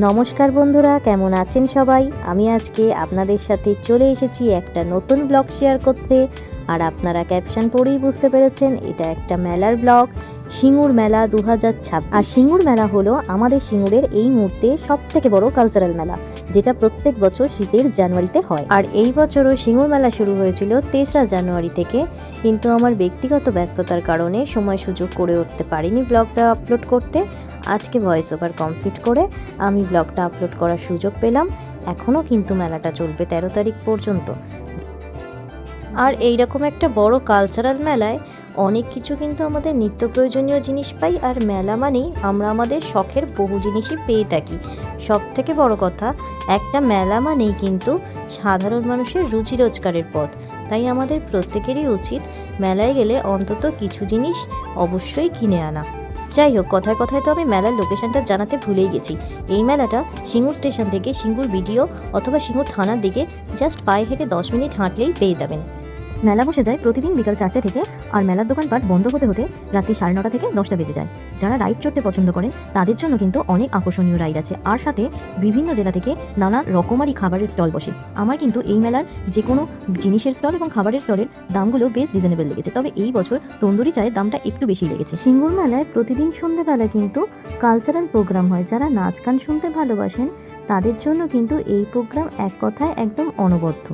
নমস্কার বন্ধুরা, কেমন আছেন সবাই? আমি আজকে আপনাদের সাথে চলে এসেছি একটা নতুন ব্লগ শেয়ার করতে। আর আপনারা ক্যাপশন পড়েই বুঝতে পেরেছেন এটা একটা মেলার ব্লগ, সিঙ্গুর মেলা 2026। আর সিঙ্গুর মেলা হলো আমাদের সিঙ্গুরের এই মুহূর্তে সবথেকে বড় কালচারাল মেলা, যেটা প্রত্যেক বছর শীতের জানুয়ারিতে হয়। আর এই বছরও সিঙ্গুর মেলা শুরু হয়েছিল 3রা জানুয়ারি থেকে, কিন্তু আমার ব্যক্তিগত ব্যস্ততার কারণে সময় সুযোগ করে উঠতে পারিনি ব্লগটা আপলোড করতে। আজকে ভয়েস ওভার কমপ্লিট করে আমি ব্লগটা আপলোড করার সুযোগ পেলাম। এখনও কিন্তু মেলাটা চলবে 13 তারিখ পর্যন্ত। আর এইরকম একটা বড় কালচারাল মেলায় অনেক কিছু কিন্তু আমাদের নিত্য প্রয়োজনীয় জিনিস পাই। আর মেলা মানেই আমরা আমাদের শখের বহু জিনিসই পেয়ে থাকি। সব থেকে বড় কথা, একটা মেলা মানেই কিন্তু সাধারণ মানুষের রুজি রোজগারের পথ। তাই আমাদের প্রত্যেকেরই উচিত মেলায় গেলে অন্তত কিছু জিনিস অবশ্যই কিনে আনা। যাই হোক, কথায় কথায় তো আমি মেলার লোকেশনটা জানাতে ভুলেই গেছি। এই মেলাটা সিঙ্গুর স্টেশন থেকে সিঙ্গুর বিডিও অথবা সিঙ্গুর থানার দিকে জাস্ট পায়ে হেঁটে 10 মিনিট হাঁটলেই পেয়ে যাবেন। মেলা বসে যায় প্রতিদিন বিকাল 4টে থেকে, আর মেলার দোকানপাট বন্ধ হতে হতে রাত্রি 9:30 থেকে 10টা বেজে যায়। যারা রাইড চড়তে পছন্দ করেন তাদের জন্য কিন্তু অনেক আকর্ষণীয় রাইড আছে, আর সাথে বিভিন্ন জেলা থেকে নানা রকমারি খাবারের স্টল বসে। আমার কিন্তু এই মেলার যে কোনো জিনিসের স্টল এবং খাবারের স্টলের দামগুলো বেশ রিজনেবল লেগেছে, তবে এই বছর তন্দুরি চায়ের দামটা একটু বেশি লেগেছে। সিঙ্গুর মেলায় প্রতিদিন সন্ধ্যেবেলা কিন্তু কালচারাল প্রোগ্রাম হয়। যারা নাচ গান শুনতে ভালোবাসেন তাদের জন্য কিন্তু এই প্রোগ্রাম এক কথায় একদম অনবদ্য।